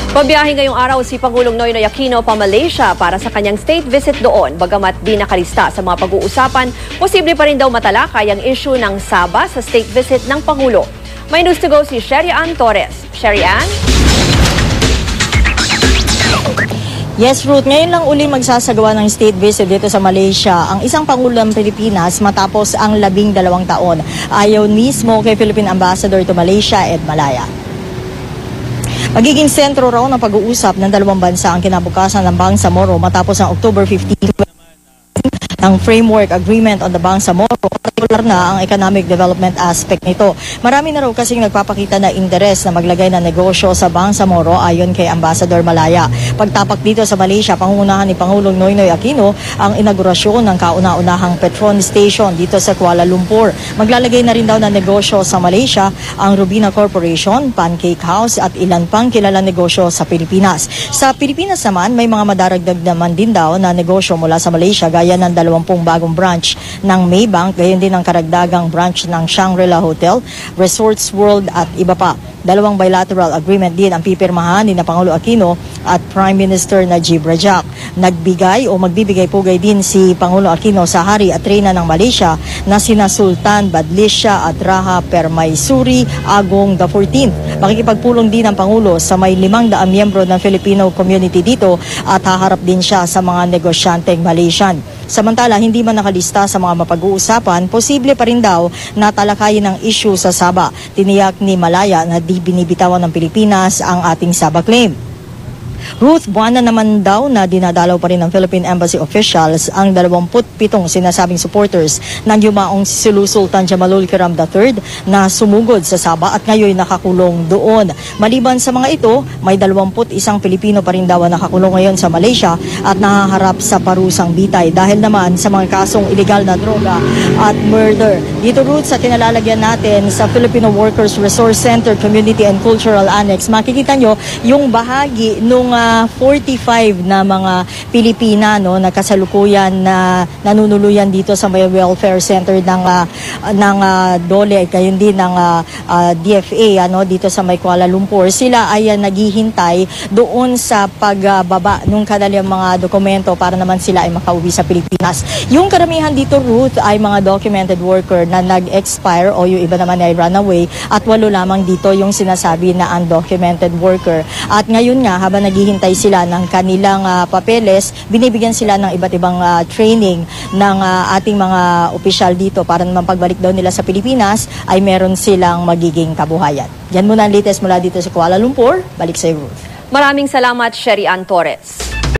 Pabiyahe ngayong araw si Pangulong Noynoy Aquino pa Malaysia para sa kanyang state visit doon. Bagamat di nakalista sa mga pag-uusapan, posible pa rin daw matalakay ang issue ng Sabah sa state visit ng Pangulo. May news to go si Sherry Ann Torres. Sherry Ann? Yes, Ruth. Ngayon lang uli magsasagawa ng state visit dito sa Malaysia ang isang Pangulo ng Pilipinas matapos ang 12 taon. Ayon mismo kay Philippine Ambassador to Malaysia, Ed Malaya. Magiging sentro raw ng pag-uusap ng dalawang bansa ang kinabukasan ng Bangsamoro matapos ang October 15 ng Framework Agreement on the Bangsamoro. Partikular na ang economic development aspect nito. Marami na raw kasing nagpapakita na interes na maglagay ng negosyo sa Bangsamoro ayon kay Ambassador Malaya. Pagtapak dito sa Malaysia, pangungunahan ni Pangulong Noynoy Aquino ang inaugurasyon ng kauna-unahang Petron Station dito sa Kuala Lumpur. Maglalagay na rin daw ng negosyo sa Malaysia ang Rubina Corporation, Pancake House at ilan pang kilalang negosyo sa Pilipinas. Sa Pilipinas naman, may mga madaragdag naman din daw na negosyo mula sa Malaysia gaya ng 20 bagong branch ng Maybank, gayon din ang karagdagang branch ng Shangri-La Hotel, Resorts World at iba pa. 2 bilateral agreement din ang pipirmahan ni Pangulo Aquino at Prime Minister Najib Razak. Magbibigay-pugay din si Pangulo Aquino sa hari at reyna ng Malaysia na sina Sultan Badlisha at Raha Permaisuri Agong XIV. Makikipagpulong din ang Pangulo sa may 500 miyembro ng Filipino community dito at haharap din siya sa mga negosyanteng Malaysian. Samantala, hindi man nakalista sa mga mapag-uusapan, posible pa rin daw na talakayin ng issue sa Sabah. Tiniyak ni Malaya na di binibitawan ng Pilipinas ang ating Sabah claim. Ruth, buwan na naman daw na dinadalaw pa rin ng Philippine Embassy officials ang 27 sinasabing supporters ng yumaong si Sultan Jamalul Kiram III na sumugod sa Sabah at ngayon nakakulong doon. Maliban sa mga ito, may 21 Pilipino pa rin daw ang nakakulong ngayon sa Malaysia at nahaharap sa parusang bitay dahil naman sa mga kasong illegal na droga at murder. Dito, Ruth, sa kinalalagyan natin sa Filipino Workers Resource Center Community and Cultural Annex, makikita nyo yung bahagi nung 45 na mga Pilipina na kasalukuyan na nanunuluyan dito sa may welfare center ng DOLE at gayon din ng DFA dito sa may Kuala Lumpur. Sila ay naghihintay doon sa pagbaba ng kanilang mga dokumento para naman sila ay makauwi sa Pilipinas. Yung karamihan dito, Ruth, ay mga documented worker na nag-expire o yung iba naman ay runaway at 8 lamang dito yung sinasabi na undocumented worker. At ngayon nga, habang naghihintay sila ng kanilang papeles, binibigyan sila ng iba't ibang training ng ating mga opisyal dito para naman pagbalik daw nila sa Pilipinas ay meron silang magiging kabuhayan. Yan muna ang latest mula dito sa Kuala Lumpur. Balik sa Ruth. Maraming salamat, Sherry Ann Torres.